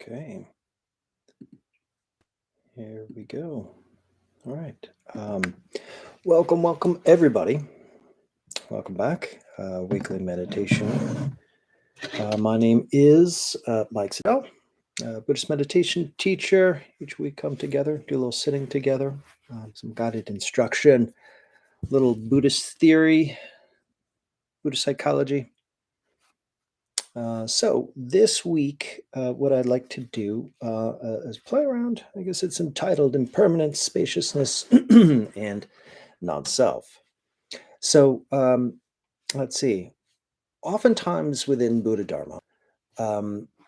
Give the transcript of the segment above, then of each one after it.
Okay, here we go. All right. Welcome, everybody. Welcome back. Weekly meditation. My name is Mike Siddell, Buddhist meditation teacher. Each week come together, do a little sitting together, some guided instruction, little Buddhist theory, Buddhist psychology. So this week, what I'd like to do is play around. I guess it's entitled Impermanence, Spaciousness, and Non-Self. So let's see. Oftentimes within Buddha Dharma,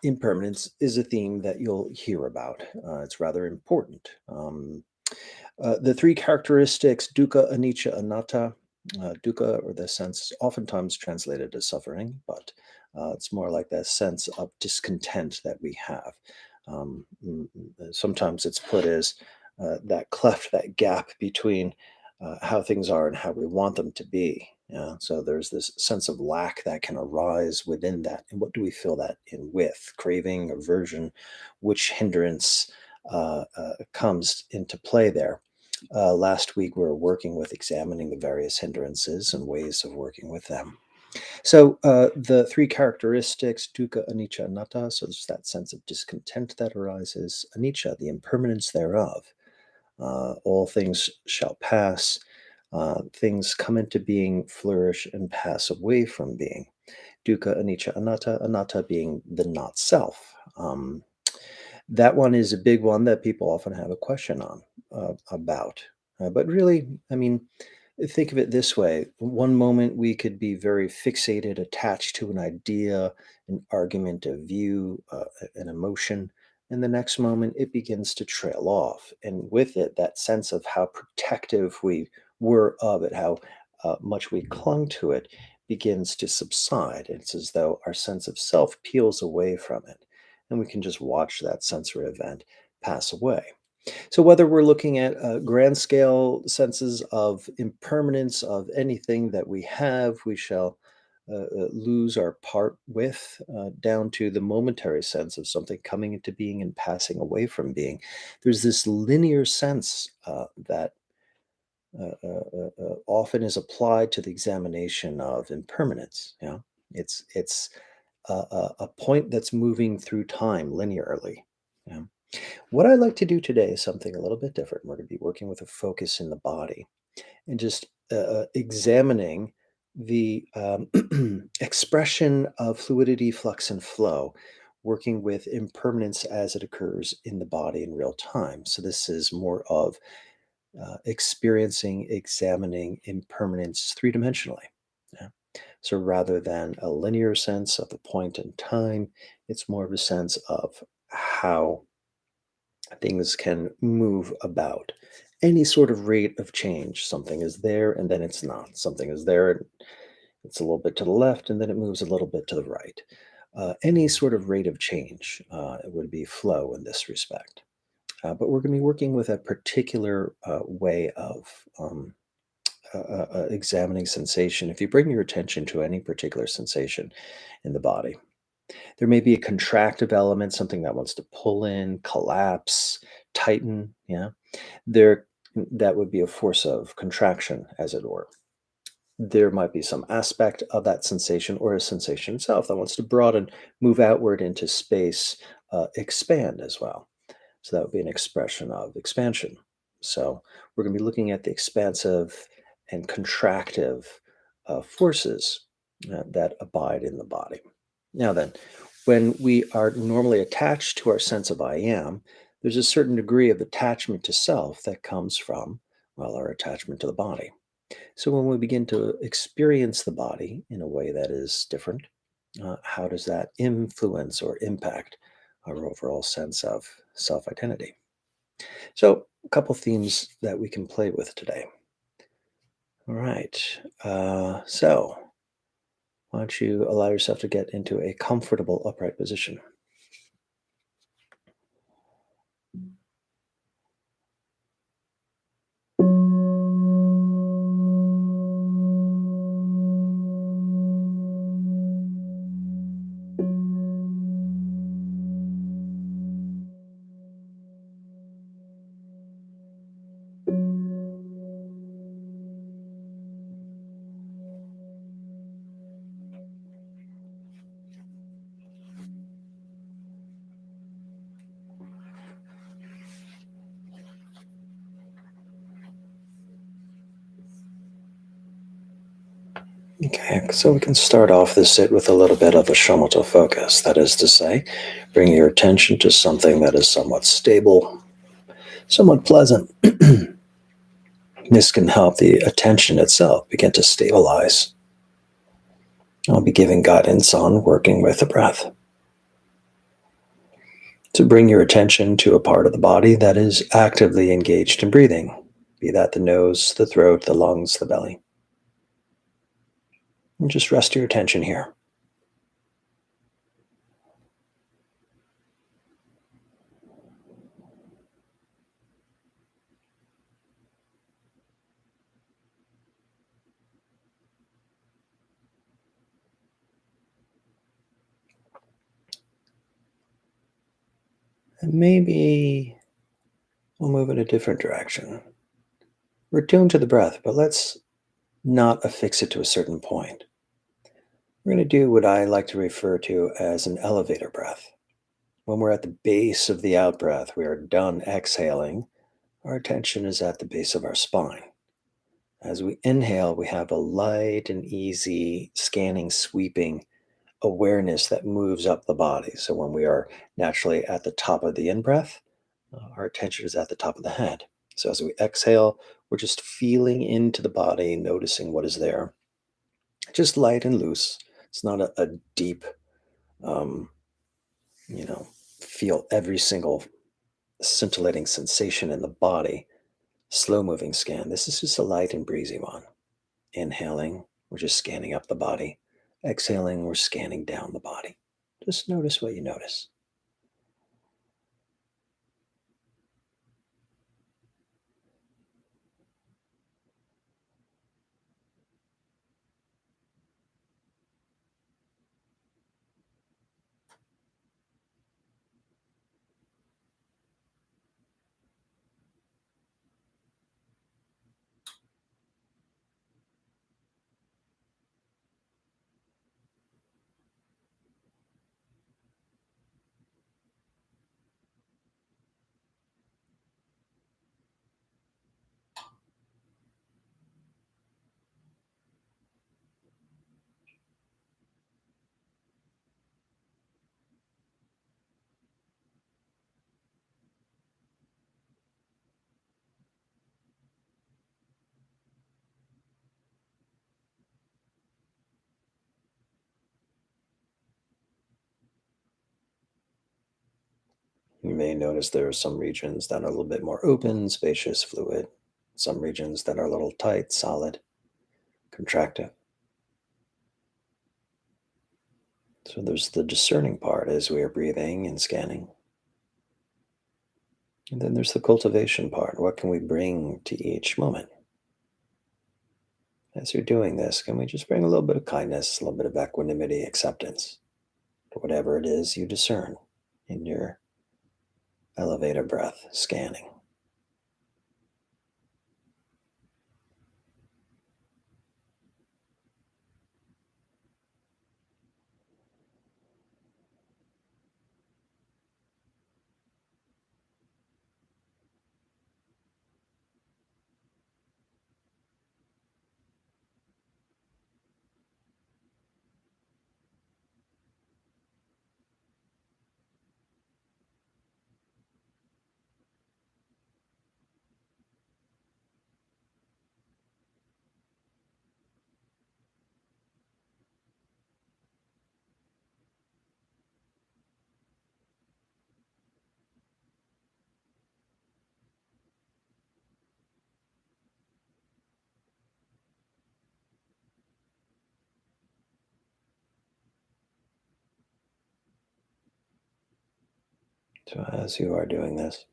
impermanence is a theme that you'll hear about. It's rather important. The three characteristics, dukkha, anicca, anatta. Dukkha, or the sense, oftentimes translated as suffering, but it's more like that sense of discontent that we have. Sometimes it's put as that cleft, that gap between how things are and how we want them to be. Yeah, so there's this sense of lack that can arise within that. And what do we fill that in with? Craving, aversion, which hindrance comes into play there? Last week, we were working with examining the various hindrances and ways of working with them. So, the three characteristics, dukkha, anicca, anatta, so there's that sense of discontent that arises, anicca, the impermanence thereof. All things shall pass. Things come into being, flourish, and pass away from being. Dukkha, anicca, anatta, anatta being the not self. That one is a big one that people often have a question on about. But really, I mean, think of it this way. One moment we could be very fixated, attached to an idea, an argument, a view, an emotion. And the next moment it begins to trail off. And with it, that sense of how protective we were of it, how much we clung to it, begins to subside. It's as though our sense of self peels away from it. And we can just watch that sensory event pass away. So, whether we're looking at grand scale senses of impermanence of anything that we have, we shall lose our part with, down to the momentary sense of something coming into being and passing away from being, there's this linear sense that often is applied to the examination of impermanence. It's a point that's moving through time linearly. Yeah. What I like to do today is something a little bit different. We're going to be working with a focus in the body and just examining the expression of fluidity, flux, and flow, working with impermanence as it occurs in the body in real time. So, this is more of experiencing, examining impermanence three dimensionally. Yeah. So, rather than a linear sense of the point in time, it's more of a sense of how things can move about. Any sort of rate of change. Something is there and then it's not. Something is there and it's a little bit to the left and then it moves a little bit to the right. Any sort of rate of change would be flow in this respect. But we're going to be working with a particular way of examining sensation. If you bring your attention to any particular sensation in the body, there may be a contractive element, something that wants to pull in, collapse, tighten. Yeah, there that would be a force of contraction, as it were. There might be some aspect of that sensation or a sensation itself that wants to broaden, move outward into space, expand as well. So that would be an expression of expansion. So we're going to be looking at the expansive and contractive forces that abide in the body. Now, then, when we are normally attached to our sense of I am, there's a certain degree of attachment to self that comes from, well, our attachment to the body. So when we begin to experience the body in a way that is different, how does that influence or impact our overall sense of self identity? So, a couple themes that we can play with today. All right. So, why don't you allow yourself to get into a comfortable upright position? Okay, so we can start off this sit with a little bit of a shamatha focus. That is to say, bring your attention to something that is somewhat stable, somewhat pleasant. This can help the attention itself begin to stabilize. I'll be giving guidance on working with the breath. To bring your attention to a part of the body that is actively engaged in breathing, be that the nose, the throat, the lungs, the belly. And just rest your attention here. And maybe we'll move in a different direction. We're tuned to the breath, but let's not affix it to a certain point. We're going to do what I like to refer to as an elevator breath. When we're at the base of the out breath, we are done exhaling. Our attention is at the base of our spine. As we inhale, we have a light and easy scanning, sweeping awareness that moves up the body. So when we are naturally at the top of the in breath, our attention is at the top of the head. So as we exhale, we're just feeling into the body, noticing what is there. Just light and loose. It's not a deep, um, you know, feel every single scintillating sensation in the body, slow moving scan. This is just a light and breezy one. Inhaling, we're just scanning up the body. Exhaling, we're scanning down the body. Just notice what you notice. You may notice there are some regions that are a little bit more open, spacious, fluid. Some regions that are a little tight, solid, contractive. So there's the discerning part as we are breathing and scanning. And then there's the cultivation part. What can we bring to each moment? As you're doing this, can we just bring a little bit of kindness, a little bit of equanimity, acceptance to whatever it is you discern in your elevator breath scanning? So as you are doing this,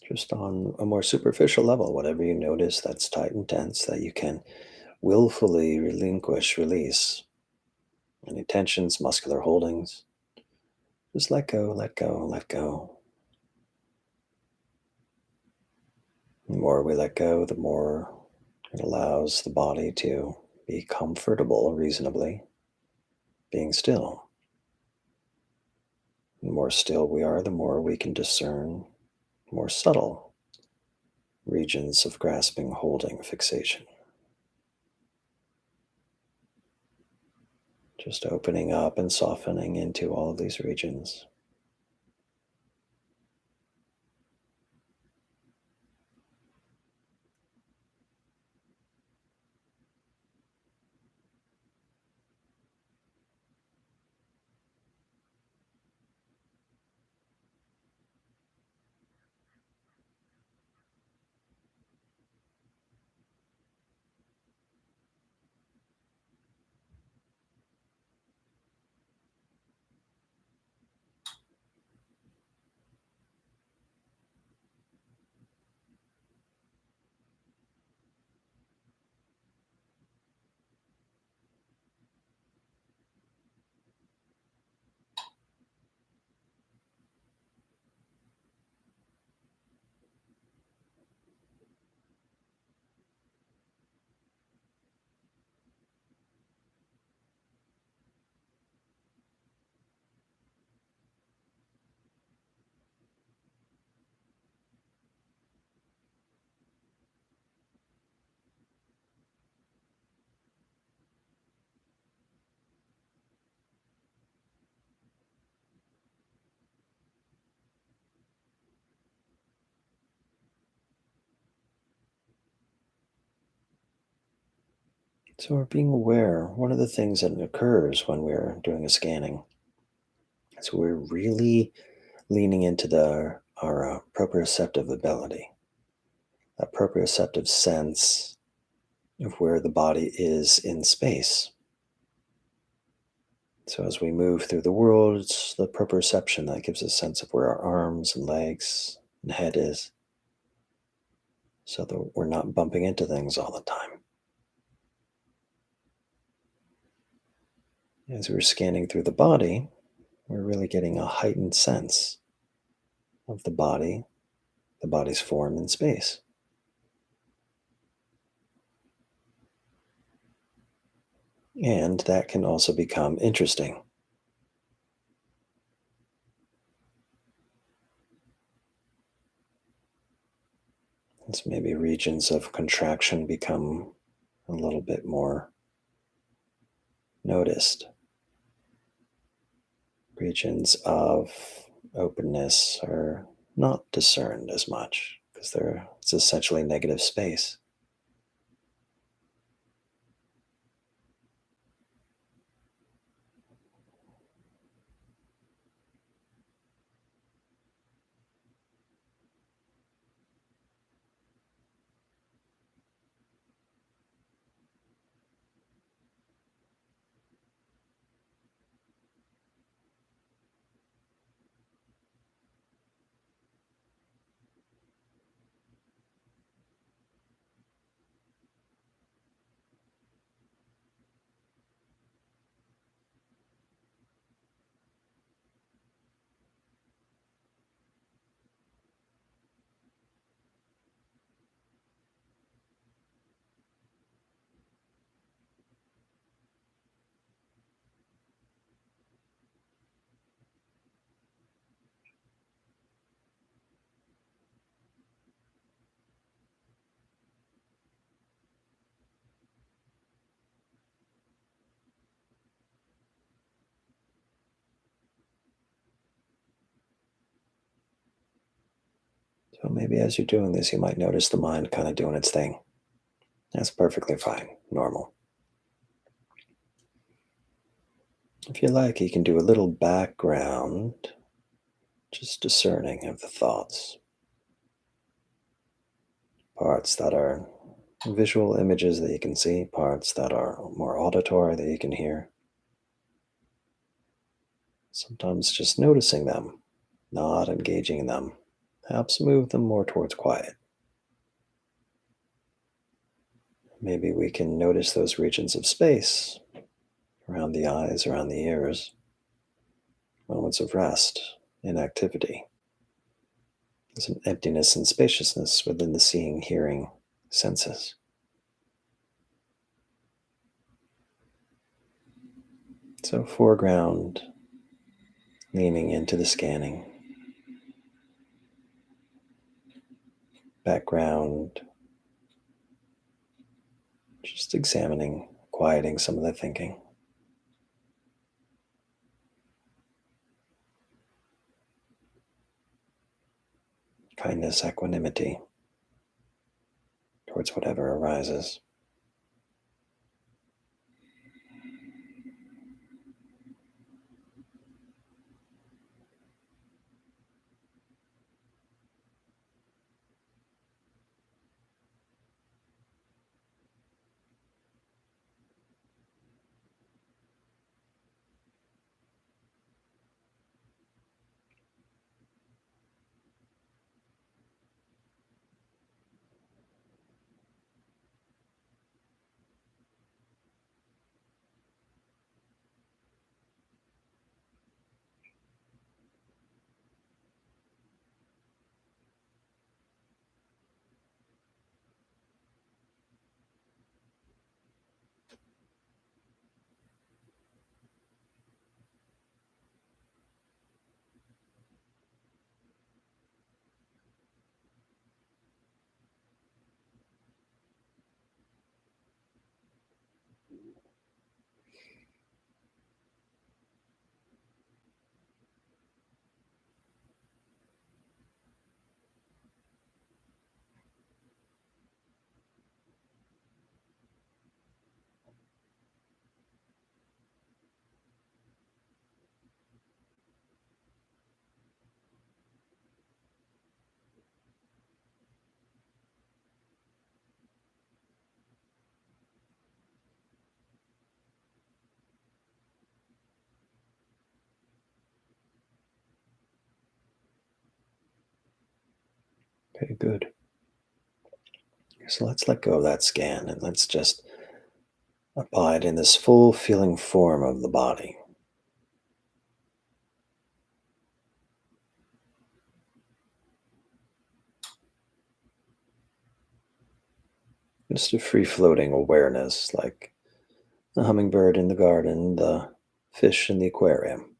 just on a more superficial level, whatever you notice that's tight and tense, that you can willfully relinquish, release. Any tensions, muscular holdings, just let go, let go, let go. The more we let go, the more it allows the body to be comfortable reasonably, being still. The more still we are, the more we can discern more subtle regions of grasping, holding, fixation. Just opening up and softening into all of these regions. So we're being aware. One of the things that occurs when we're doing a scanning is we're really leaning into our proprioceptive ability, that proprioceptive sense of where the body is in space. So as we move through the world, it's the proprioception that gives us a sense of where our arms and legs and head is, so that we're not bumping into things all the time. As we're scanning through the body, we're really getting a heightened sense of the body's form in space. And that can also become interesting. As maybe regions of contraction become a little bit more noticed. Regions of openness are not discerned as much because it's essentially negative space. So maybe as you're doing this, you might notice the mind kind of doing its thing. That's perfectly fine, normal. If you like, you can do a little background, just discerning of the thoughts, parts that are visual images that you can see, parts that are more auditory that you can hear. Sometimes just noticing them, not engaging in them, helps move them more towards quiet. Maybe we can notice those regions of space around the eyes, around the ears, moments of rest, inactivity. There's an emptiness and spaciousness within the seeing, hearing senses. So, foreground, leaning into the scanning, background, just examining, quieting some of the thinking. kindness, equanimity towards whatever arises. Okay, good. So let's let go of that scan and let's just abide in this full feeling form of the body. Just a free floating awareness like the hummingbird in the garden, the fish in the aquarium.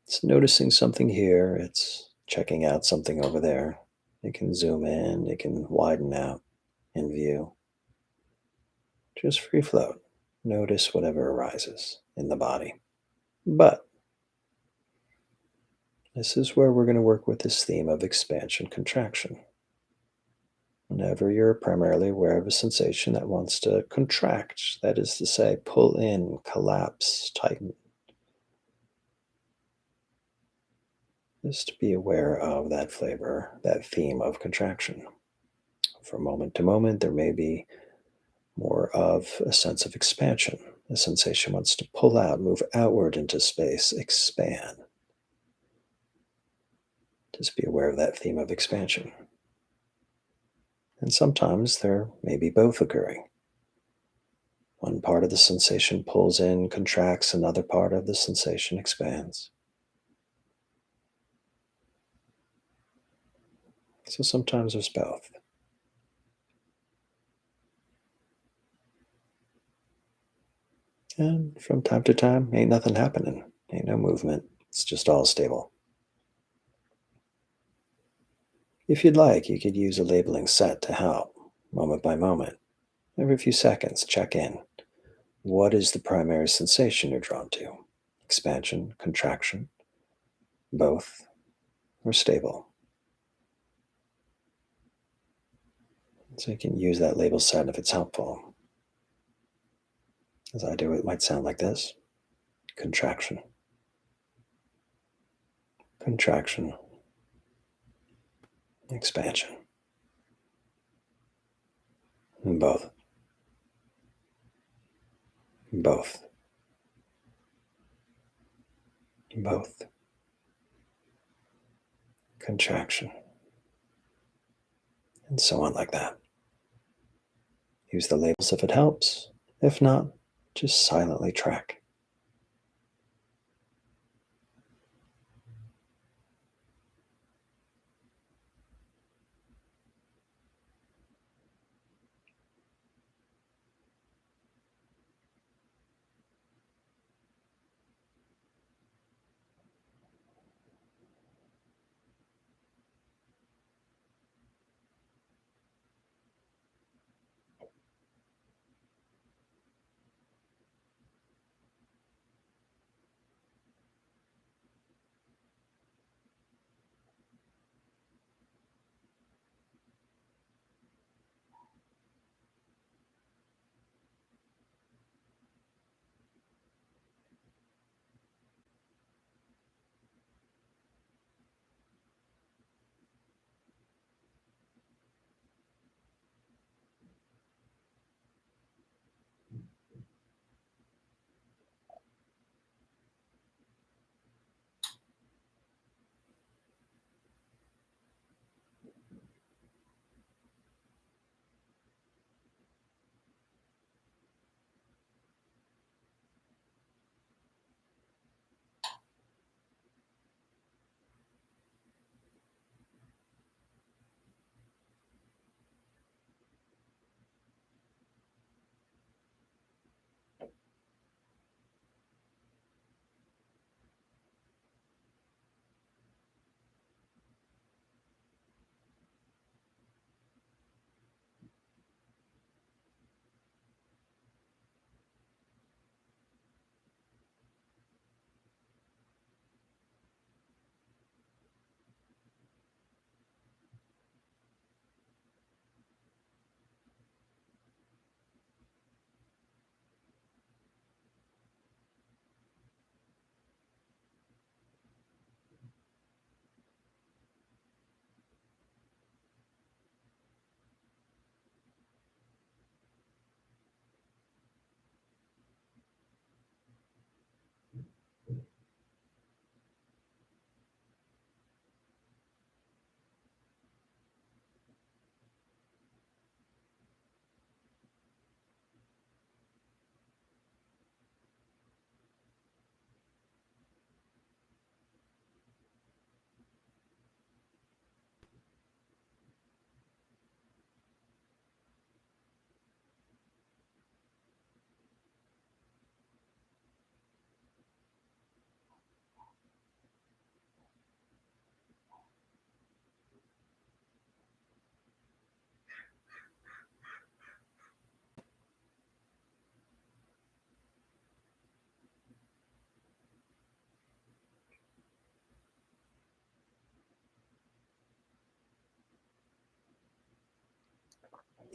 It's noticing something here, it's checking out something over there. It can zoom in, it can widen out in view. Just free float. Notice whatever arises in the body. But this is where we're going to work with this theme of expansion contraction. Whenever you're primarily aware of a sensation that wants to contract, that is to say, pull in, collapse, tighten, just be aware of that flavor, that theme of contraction. From moment to moment, there may be more of a sense of expansion. The sensation wants to pull out, move outward into space, expand. Just be aware of that theme of expansion. And sometimes there may be both occurring. One part of the sensation pulls in, contracts, another part of the sensation expands. So sometimes there's both. And from time to time, ain't nothing happening, ain't no movement. It's just all stable. If you'd like, you could use a labeling set to help, moment by moment. Every few seconds, check in. What is the primary sensation you're drawn to? Expansion, contraction, both, or stable? So you can use that label set if it's helpful. As I do, it might sound like this: contraction, contraction, expansion. Both, both, both. Contraction, and so on like that. Use the labels if it helps. If not, just silently track.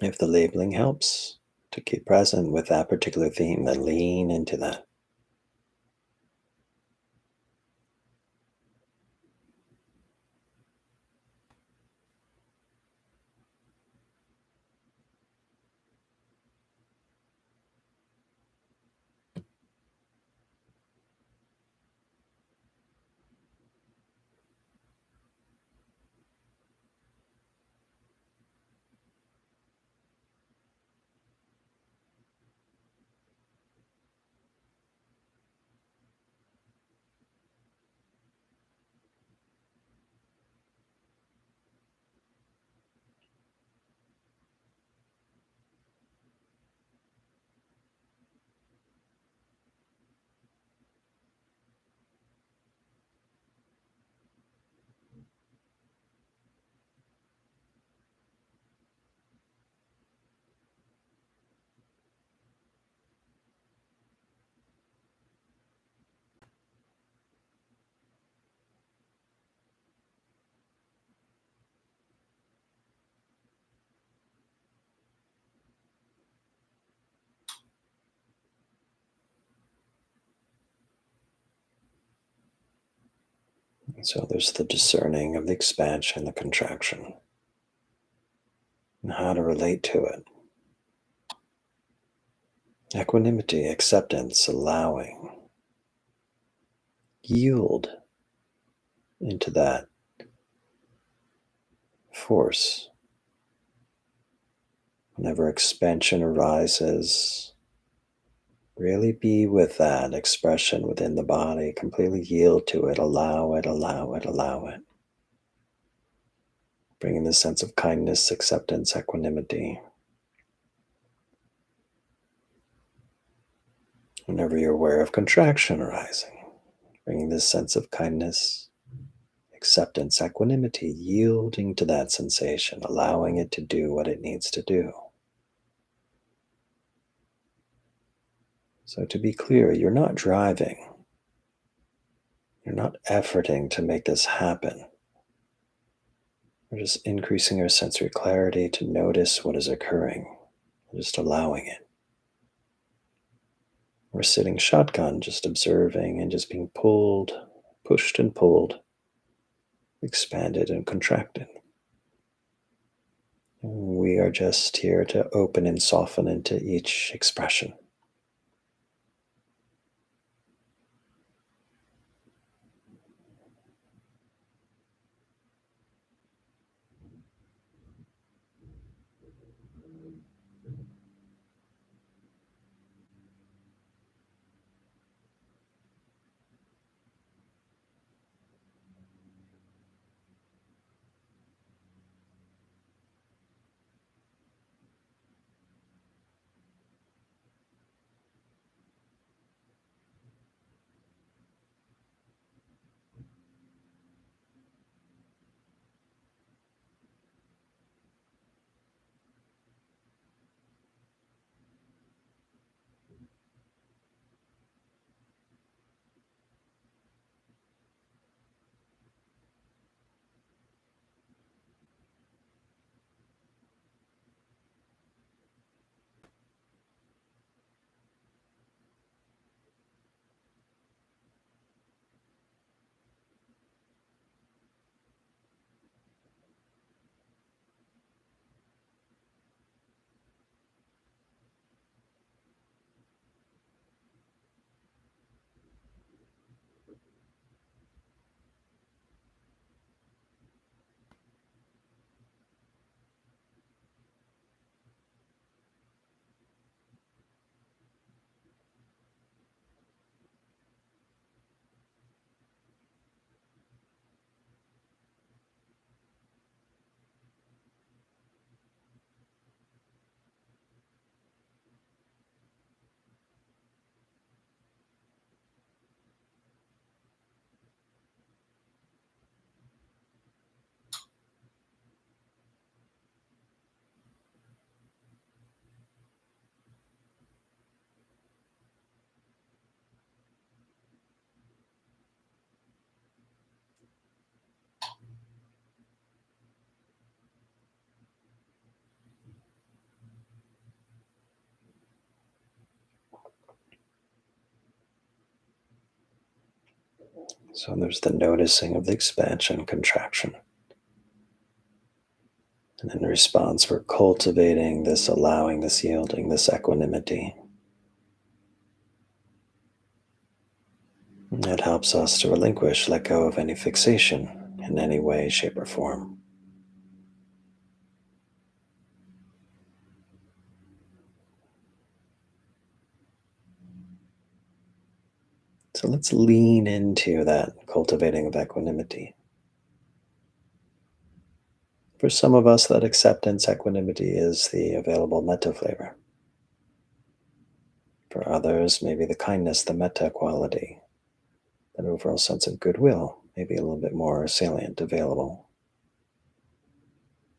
If the labeling helps to keep present with that particular theme, then lean into that. So there's the discerning of the expansion, the contraction, and how to relate to it. Equanimity, acceptance, allowing, yield into that force. Whenever expansion arises, really be with that expression within the body, completely yield to it, allow it, allow it, allow it. Bringing the sense of kindness, acceptance, equanimity. Whenever you're aware of contraction arising, bringing this sense of kindness, acceptance, equanimity, yielding to that sensation, allowing it to do what it needs to do. So, to be clear, you're not driving, you're not efforting to make this happen. We're just increasing our sensory clarity to notice what is occurring, just allowing it. We're sitting shotgun, just observing and just being pulled, pushed and pulled, expanded and contracted. We are just here to open and soften into each expression. So there's the noticing of the expansion, contraction. And in response, we're cultivating this, allowing this, yielding this equanimity. And it helps us to relinquish, let go of any fixation in any way, shape, or form. So let's lean into that cultivating of equanimity. For some of us, that acceptance, equanimity is the available metta flavor. For others, maybe the kindness, the metta quality, that overall sense of goodwill, maybe a little bit more salient, available.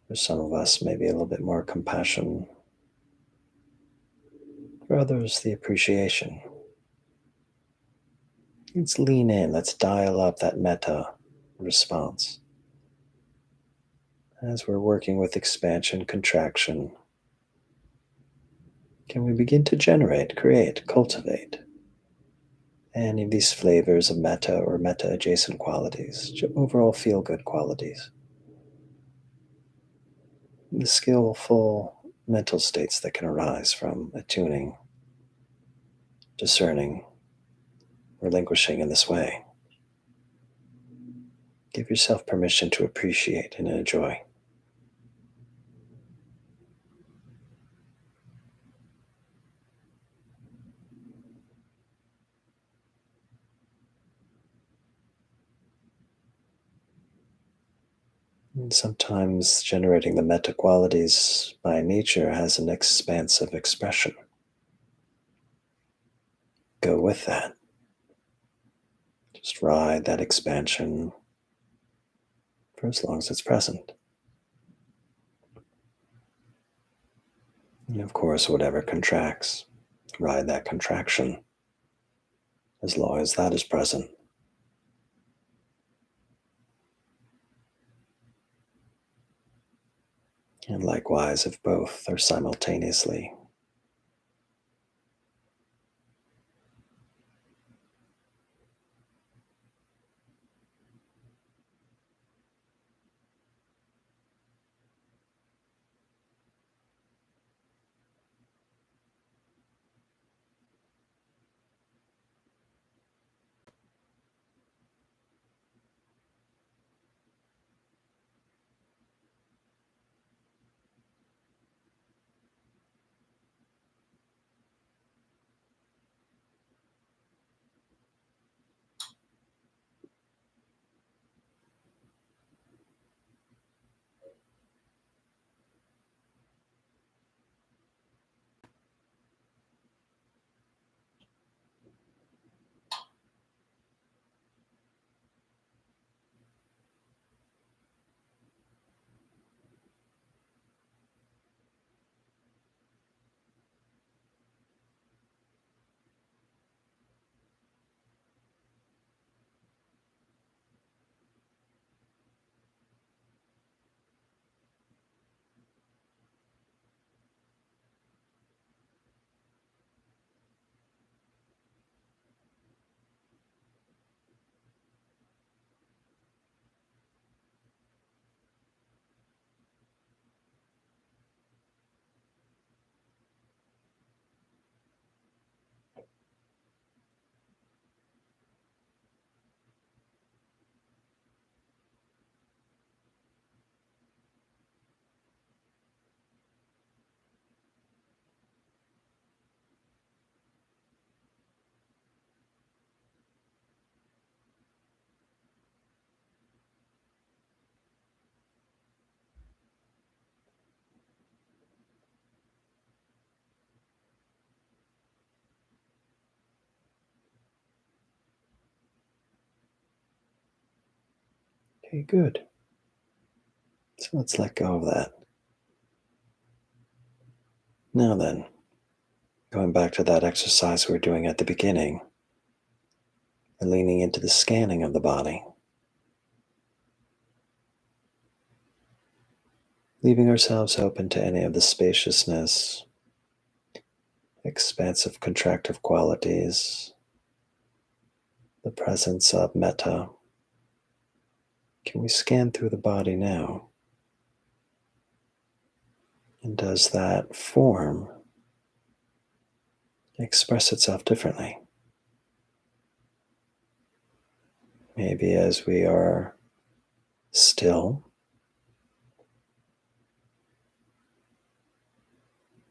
For some of us, maybe a little bit more compassion. For others, the appreciation. Let's lean in, let's dial up that metta response. As we're working with expansion, contraction, can we begin to generate, create, cultivate any of these flavors of metta or metta adjacent qualities, overall feel good qualities? The skillful mental states that can arise from attuning, discerning, relinquishing in this way. Give yourself permission to appreciate and enjoy. And sometimes generating the metta qualities by nature has an expansive expression. Go with that. Just ride that expansion for as long as it's present. And of course, whatever contracts, ride that contraction as long as that is present. And likewise, if both are simultaneously. Okay, good. So let's let go of that. Now then, going back to that exercise we were doing at the beginning, and leaning into the scanning of the body, leaving ourselves open to any of the spaciousness, expansive, contractive qualities the presence of metta. Can we scan through the body now? And does that form express itself differently? Maybe as we are still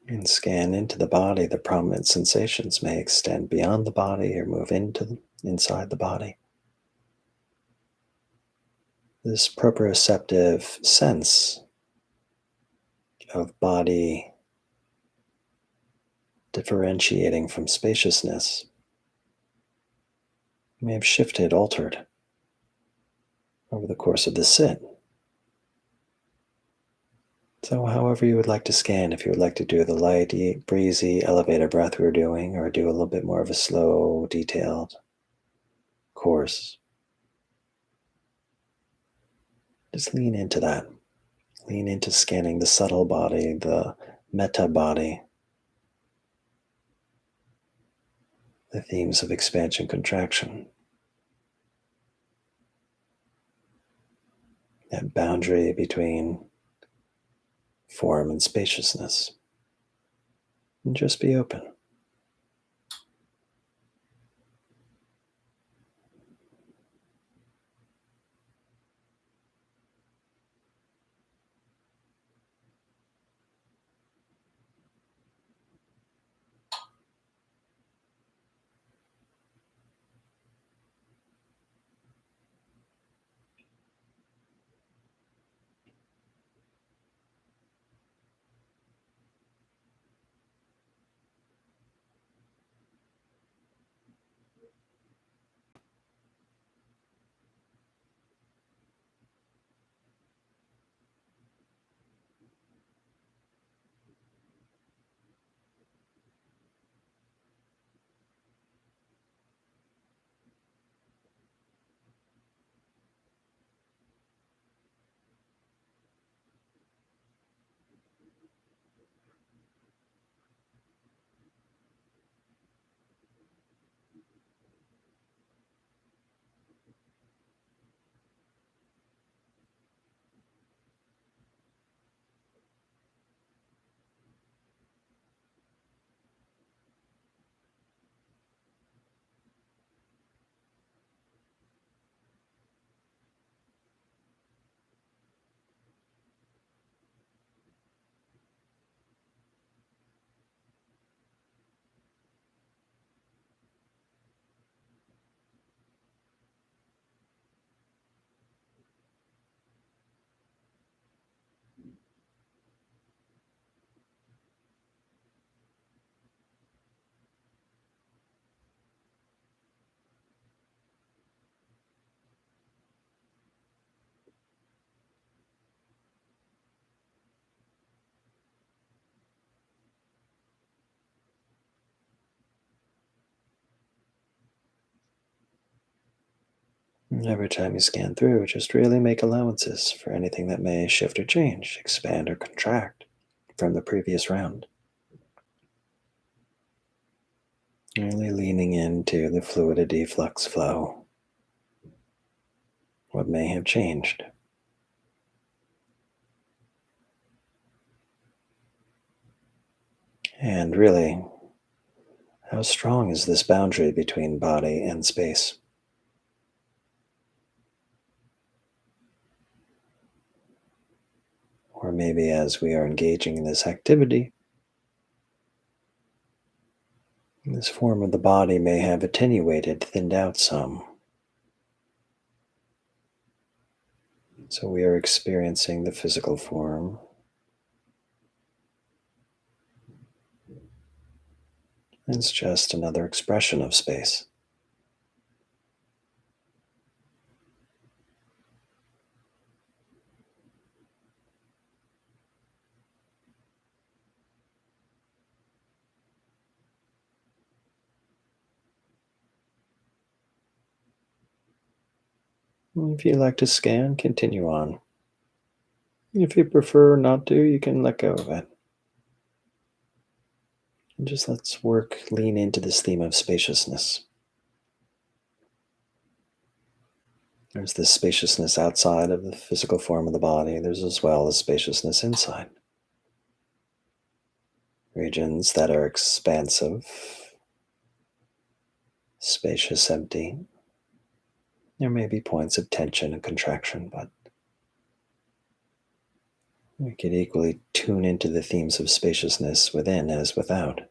and scan into the body, the prominent sensations may extend beyond the body or move inside the body. This proprioceptive sense of body differentiating from spaciousness may have shifted, altered over the course of the sit. So, however you would like to scan, if you would like to do the light, breezy elevator breath we were doing, or do a little bit more of a slow, detailed course, just lean into that. Lean into scanning the subtle body, the metta body, the themes of expansion, contraction, that boundary between form and spaciousness. And just be open. And every time you scan through, just really make allowances for anything that may shift or change, expand or contract from the previous round. Really leaning into the fluidity, flux, flow, what may have changed. And really, how strong is this boundary between body and space? Or maybe as we are engaging in this activity, this form of the body may have attenuated, thinned out some. So we are experiencing the physical form. It's just another expression of space. If you like to scan, continue on. If you prefer not to, you can let go of it. And just let's lean into this theme of spaciousness. There's this spaciousness outside of the physical form of the body. There's as well as spaciousness inside. Regions that are expansive, spacious, empty. There may be points of tension and contraction, but we could equally tune into the themes of spaciousness within as without.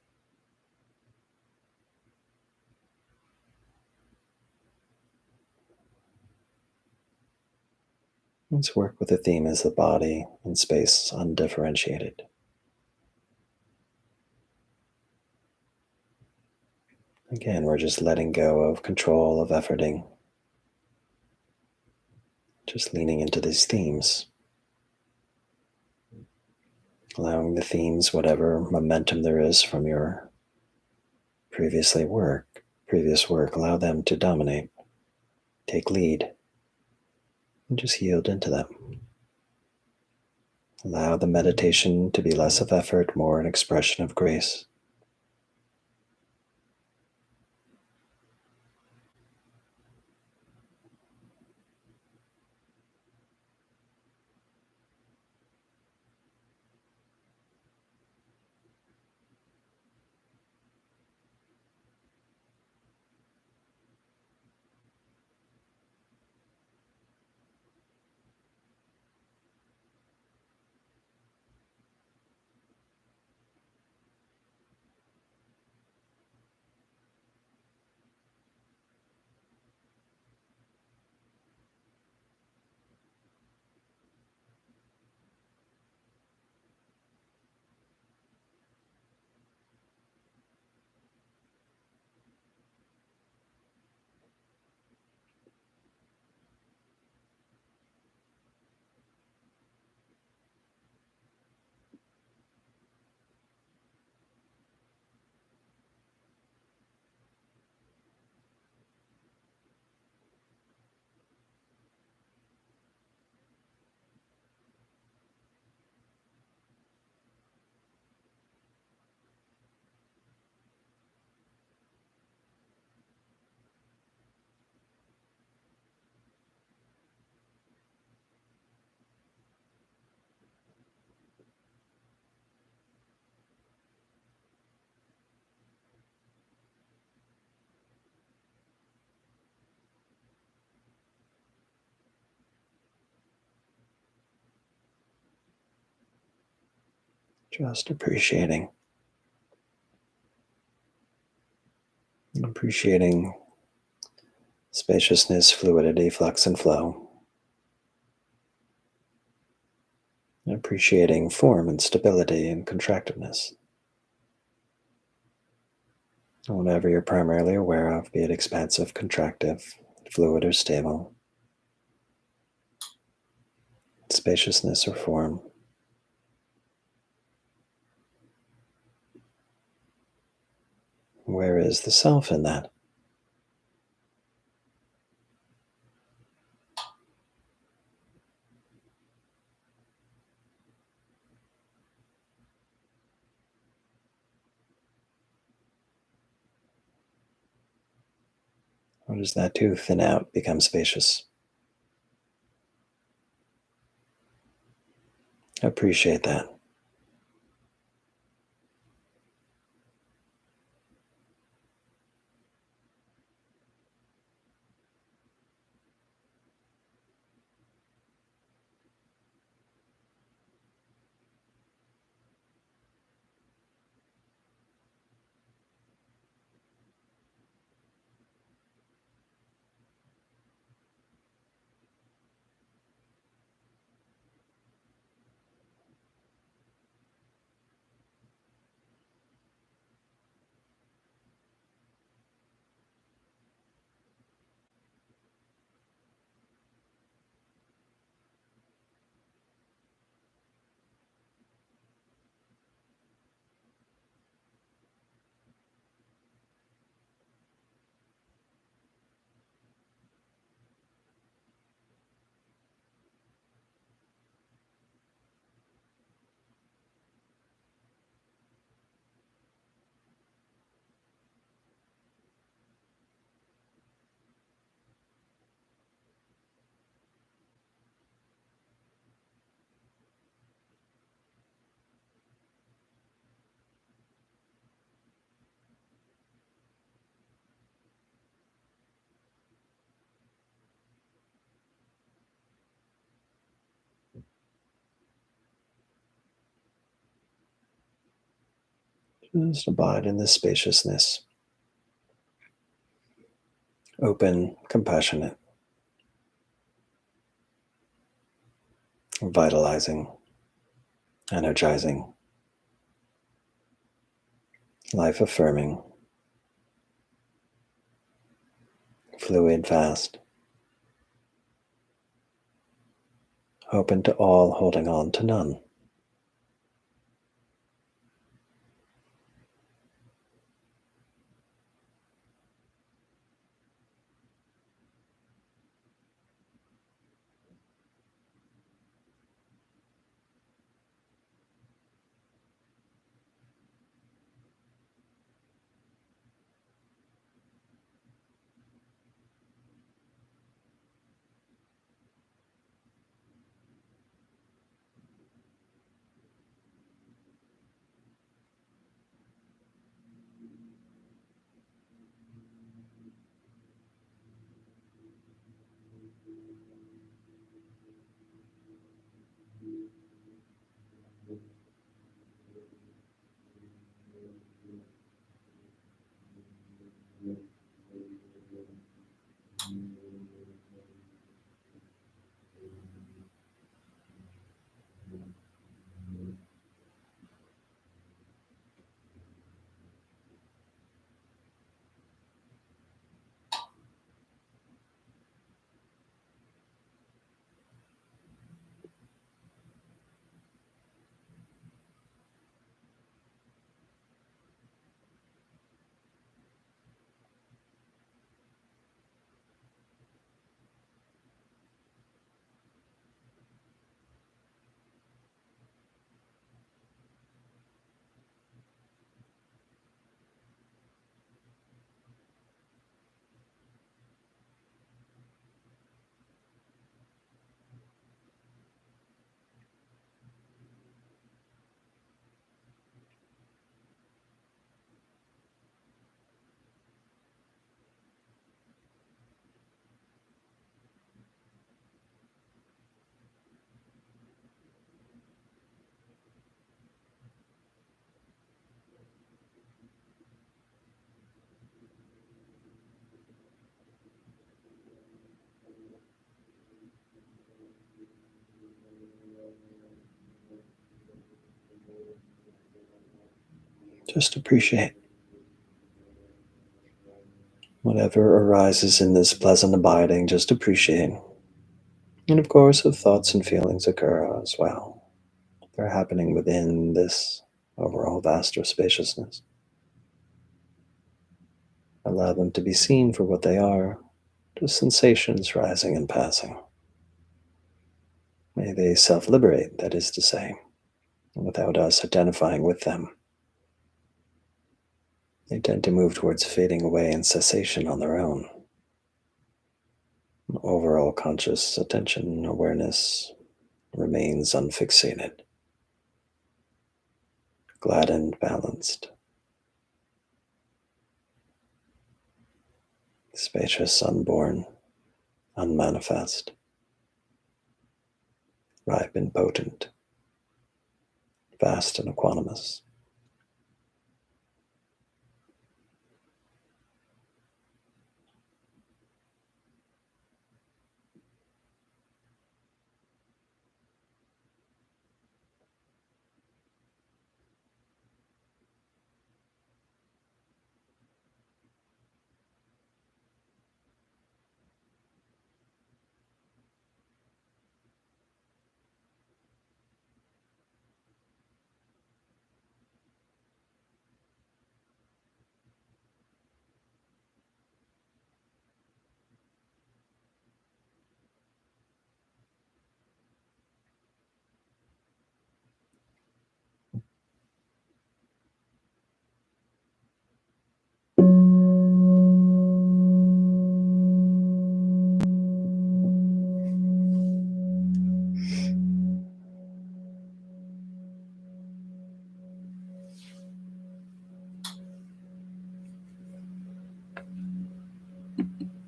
Let's work with the theme as the body and space undifferentiated. Again, we're just letting go of control, of efforting, just leaning into these themes, allowing the themes, whatever momentum there is from your previous work, allow them to dominate, take lead, and just yield into them. Allow the meditation to be less of effort, more an expression of grace. Just appreciating spaciousness, fluidity, flux, and flow. Appreciating form and stability and contractiveness. Whatever you're primarily aware of, be it expansive, contractive, fluid, or stable, spaciousness or form. Where is the self in that? Or does that too thin out, become spacious? Appreciate that. Just abide in this spaciousness, open, compassionate, vitalizing, energizing, life affirming, fluid, vast, open to all, holding on to none. Just appreciate whatever arises in this pleasant abiding, just appreciate. And of course, if thoughts and feelings occur as well, they're happening within this overall vaster spaciousness. Allow them to be seen for what they are, just sensations rising and passing. May they self liberate, that is to say, without us identifying with them. They tend to move towards fading away in cessation on their own. Overall conscious attention, awareness remains unfixated, gladdened, balanced, spacious, unborn, unmanifest, ripe and potent, vast and equanimous.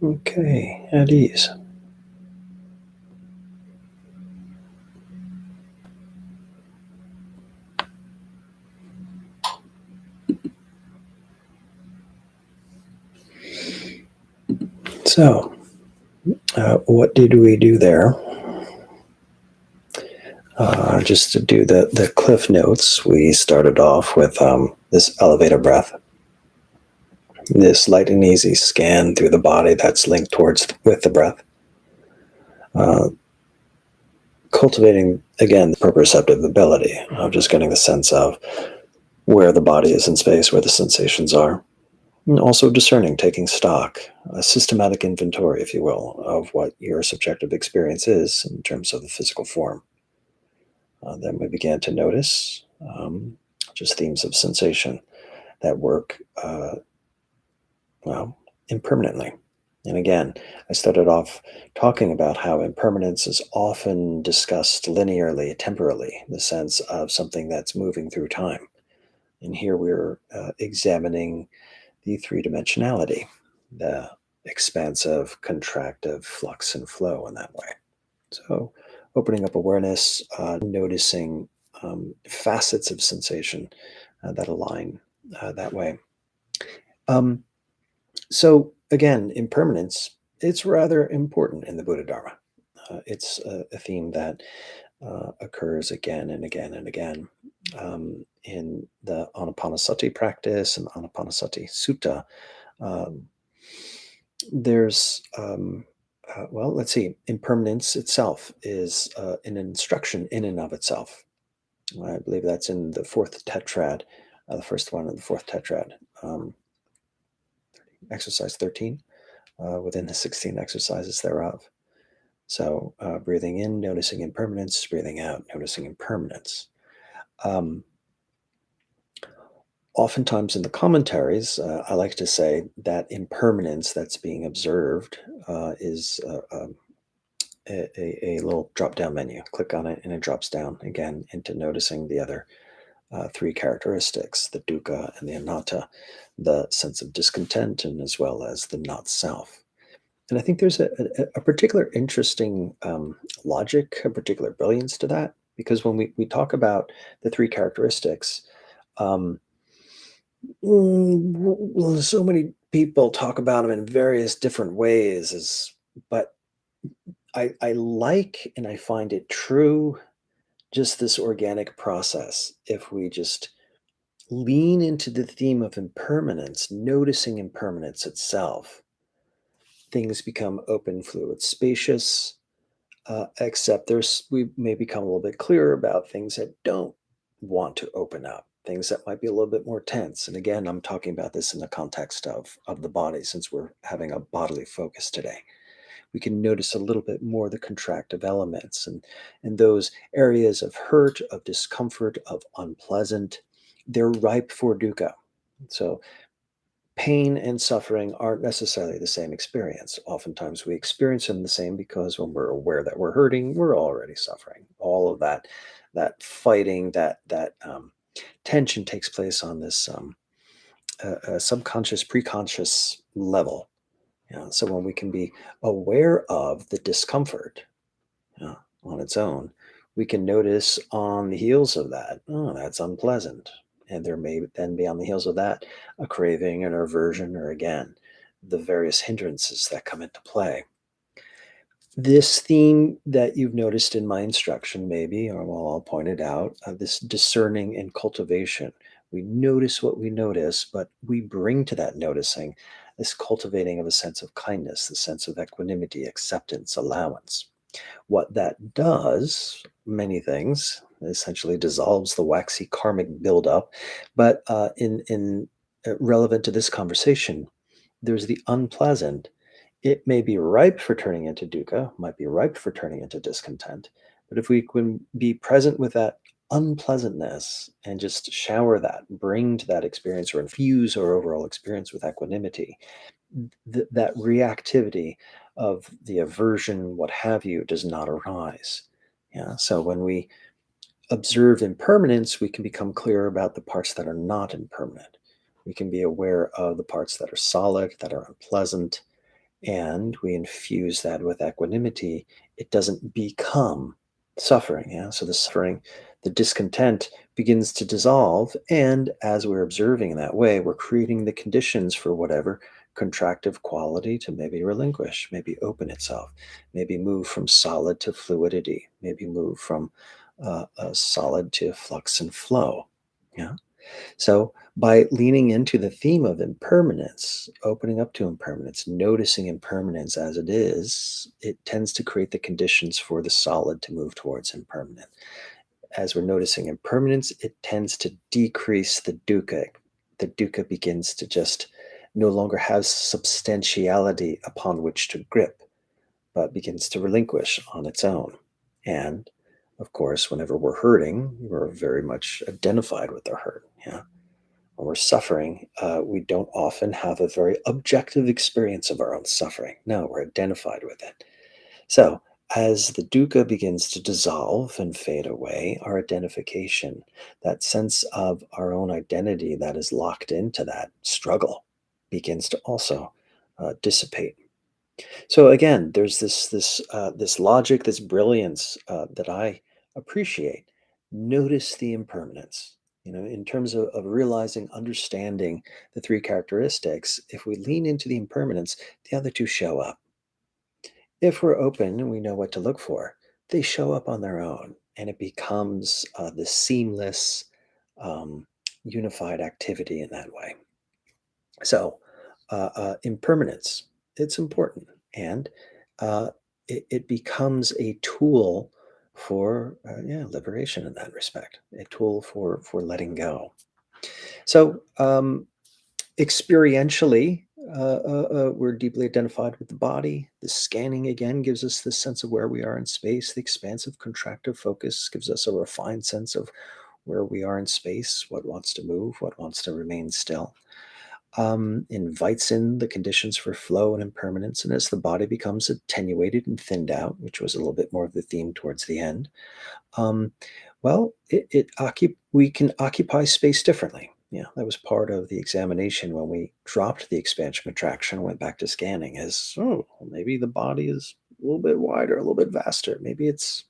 Okay, at ease. So, what did we do there? Just to do the cliff notes, we started off with this elevator breath, this light and easy scan through the body that's linked towards with the breath. Uh, Cultivating, again, the proprioceptive ability of just getting the sense of where the body is in space, where the sensations are. And also discerning, taking stock, a systematic inventory, if you will, of what your subjective experience is in terms of the physical form. Then we began to notice just themes of sensation that work, well, impermanently. And again, I started off talking about how impermanence is often discussed linearly, temporally, in the sense of something that's moving through time. And here we're examining the three dimensionality, the expansive, contractive, flux, and flow in that way. So, opening up awareness, noticing facets of sensation that align that way. Um, so, again, impermanence, it's rather important in the Buddha Dharma. It's a theme that occurs again and again and again in the Anapanasati practice and Anapanasati Sutta. Um, there's well, let's see, impermanence itself is an instruction in and of itself. I believe that's in the fourth tetrad, the first one of the fourth tetrad, um, exercise 13, within the 16 exercises thereof. So breathing in, noticing impermanence, breathing out, noticing impermanence. Um, Oftentimes in the commentaries, I like to say that impermanence that's being observed is a little drop down menu. Click on it and it drops down again into noticing the other three characteristics, the dukkha and the anatta, the sense of discontent, and as well as the not self. And I think there's a particular interesting logic, a particular brilliance to that, because when we talk about the three characteristics, um, well, so many people talk about them in various different ways, but I like and I find it true, just this organic process. If we just lean into the theme of impermanence, noticing impermanence itself, things become open, fluid, spacious, except we may become a little bit clearer about things that don't want to open up, things that might be a little bit more tense. And again, I'm talking about this in the context of the body, since we're having a bodily focus today. We can notice a little bit more the contractive elements and those areas of hurt, of discomfort, of unpleasant. They're ripe for dukkha. So pain and suffering aren't necessarily the same experience. Oftentimes we experience them the same because when we're aware that we're hurting, we're already suffering. All of that fighting, that tension takes place on this subconscious, preconscious level. So when we can be aware of the discomfort on its own, we can notice on the heels of that, oh, that's unpleasant. And there may then be on the heels of that a craving, an aversion, or again, the various hindrances that come into play. This theme that you've noticed in my instruction, maybe, or well, I'll point it out, this discerning and cultivation. We notice what we notice, but we bring to that noticing this cultivating of a sense of kindness, the sense of equanimity, acceptance, allowance. What that does, many things, essentially dissolves the waxy karmic buildup. But in relevant to this conversation, there's the unpleasant. It may be ripe for turning into dukkha, might be ripe for turning into discontent. But if we can be present with that unpleasantness and just shower that, bring to that experience or infuse our overall experience with equanimity, that reactivity of the aversion, what have you, does not arise. Yeah. So when we observe impermanence, we can become clearer about the parts that are not impermanent. We can be aware of the parts that are solid, that are unpleasant, and we infuse that with equanimity. It doesn't become suffering. Yeah. So the suffering, the discontent begins to dissolve. And as we're observing in that way, we're creating the conditions for whatever contractive quality to maybe relinquish, maybe open itself, maybe move from solid to fluidity, maybe move from a solid to flux and flow. Yeah. So, by leaning into the theme of impermanence, opening up to impermanence, noticing impermanence as it is, it tends to create the conditions for the solid to move towards impermanent. As we're noticing impermanence, it tends to decrease the dukkha. The dukkha begins to just no longer have substantiality upon which to grip, but begins to relinquish on its own. And of course, whenever we're hurting, we're very much identified with the hurt. Yeah. When we're suffering, we don't often have a very objective experience of our own suffering. No, we're identified with it. So, as the dukkha begins to dissolve and fade away, our identification, that sense of our own identity that is locked into that struggle, begins to also dissipate. So again, there's this logic, this brilliance that I appreciate. Notice the impermanence. In terms of realizing, understanding the three characteristics, if we lean into the impermanence, the other two show up. If we're open and we know what to look for, they show up on their own, and it becomes this seamless, um, unified activity in that way. So, impermanence, it's important. And it becomes a tool for, yeah, liberation in that respect, a tool for letting go. So, experientially, we're deeply identified with the body. The scanning again gives us this sense of where we are in space. The expansive contractive focus gives us a refined sense of where we are in space, what wants to move, what wants to remain still. Invites in the conditions for flow and impermanence. And as the body becomes attenuated and thinned out, which was a little bit more of the theme towards the end, um, well, we can occupy space differently. Yeah, that was part of the examination when we dropped the expansion contraction, went back to scanning. Is maybe the body is a little bit wider, a little bit vaster. Maybe it's,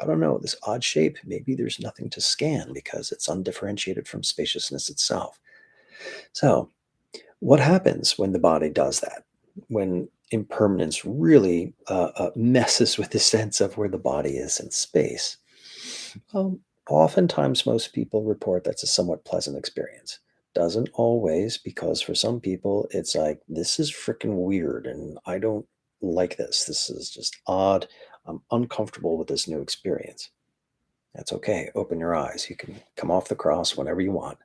I don't know, this odd shape. Maybe there's nothing to scan because it's undifferentiated from spaciousness itself. So, what happens when the body does that? When impermanence really messes with the sense of where the body is in space? Um, Oftentimes, most people report that's a somewhat pleasant experience. Doesn't always, because for some people, it's like, this is freaking weird and I don't like this. This is just odd. I'm uncomfortable with this new experience. That's okay. Open your eyes. You can come off the cross whenever you want.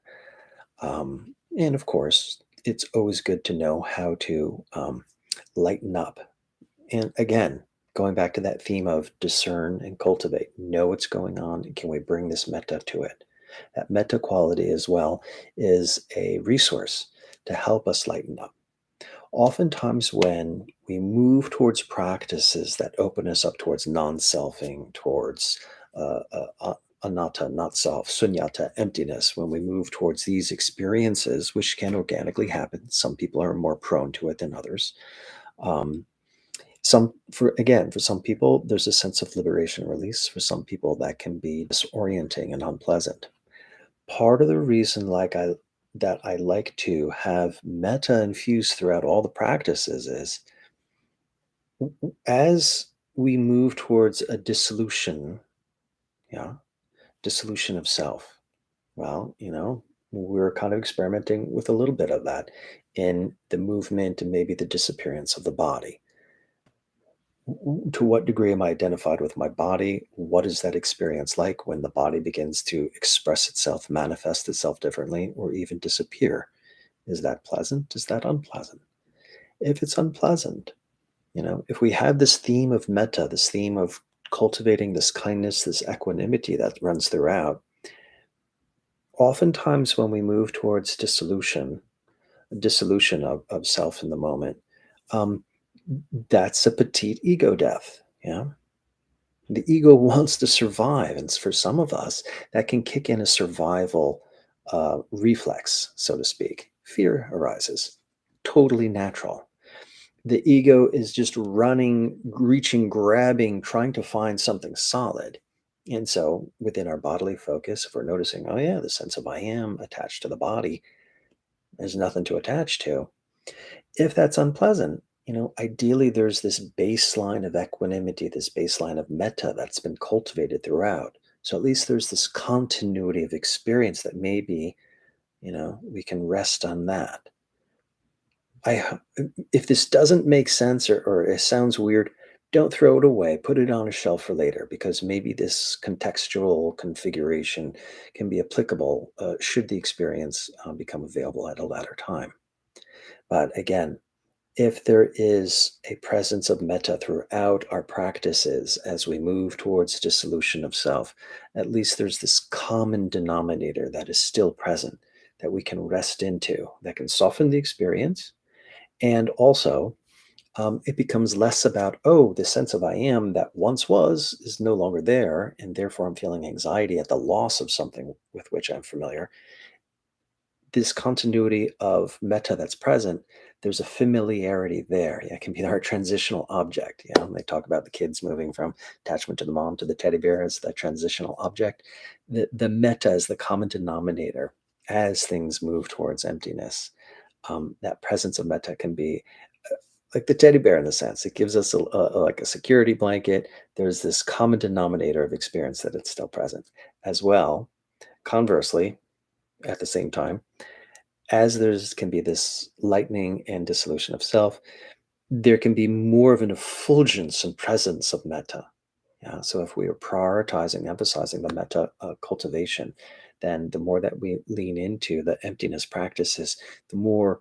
And of course, it's always good to know how to lighten up. And again, going back to that theme of discern and cultivate, know what's going on. And can we bring this metta to it? That metta quality as well is a resource to help us lighten up. Oftentimes, when we move towards practices that open us up towards non selfing, towards anatta, not self, sunyata, emptiness, when we move towards these experiences, which can organically happen, some people are more prone to it than others. Um, for some people, there's a sense of liberation and release. For some people, that can be disorienting and unpleasant. Part of the reason, that I like to have metta infused throughout all the practices is as we move towards a dissolution, yeah, dissolution of self. Well, we're kind of experimenting with a little bit of that in the movement and maybe the disappearance of the body. To what degree am I identified with my body? What is that experience like when the body begins to express itself, manifest itself differently, or even disappear? Is that pleasant? Is that unpleasant? If it's unpleasant, if we have this theme of metta, this theme of cultivating this kindness, this equanimity that runs throughout, oftentimes when we move towards dissolution of self in the moment, um, that's a petite ego death. Yeah. The ego wants to survive. And for some of us, that can kick in a survival reflex, so to speak. Fear arises. Totally natural. The ego is just running, reaching, grabbing, trying to find something solid. And so within our bodily focus, if we're noticing, oh, yeah, the sense of I am attached to the body, there's nothing to attach to. If that's unpleasant, ideally there's this baseline of equanimity, this baseline of metta that's been cultivated throughout. So at least there's this continuity of experience that maybe, we can rest on that. If this doesn't make sense or it sounds weird, don't throw it away. Put it on a shelf for later because maybe this contextual configuration can be applicable should the experience become available at a later time. But again, if there is a presence of metta throughout our practices as we move towards dissolution of self, at least there's this common denominator that is still present that we can rest into, that can soften the experience. And also, it becomes less about, oh, the sense of I am that once was is no longer there. And therefore, I'm feeling anxiety at the loss of something with which I'm familiar. This continuity of meta that's present, there's a familiarity there. Yeah, it can be our transitional object. They talk about the kids moving from attachment to the mom to the teddy bear as the transitional object. The meta is the common denominator as things move towards emptiness. That presence of meta can be like the teddy bear in a sense. It gives us like a security blanket. There's this common denominator of experience that it's still present as well. Conversely, at the same time, as there's can be this lightening and dissolution of self, there can be more of an effulgence and presence of metta. Yeah, so if we are prioritizing, emphasizing the metta cultivation, then the more that we lean into the emptiness practices, the more,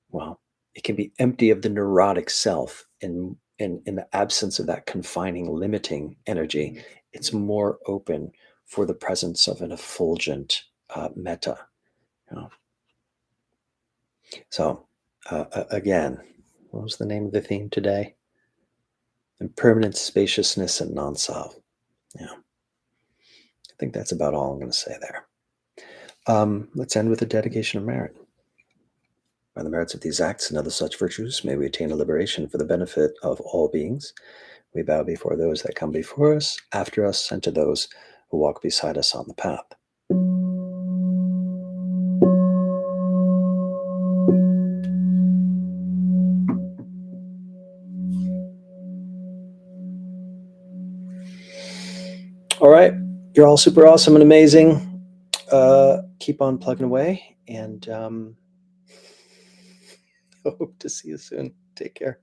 well, it can be empty of the neurotic self. In the absence of that confining, limiting energy, it's more open for the presence of an effulgent metta. You know? So, again, what was the name of the theme today? Impermanence, spaciousness, and non-self. Yeah, I think that's about all I'm going to say there. Let's end with a dedication of merit. By the merits of these acts and other such virtues, may we attain a liberation for the benefit of all beings. We bow before those that come before us, after us, and to those who walk beside us on the path. All right. You're all super awesome and amazing. Keep on plugging away, and hope to see you soon. Take care.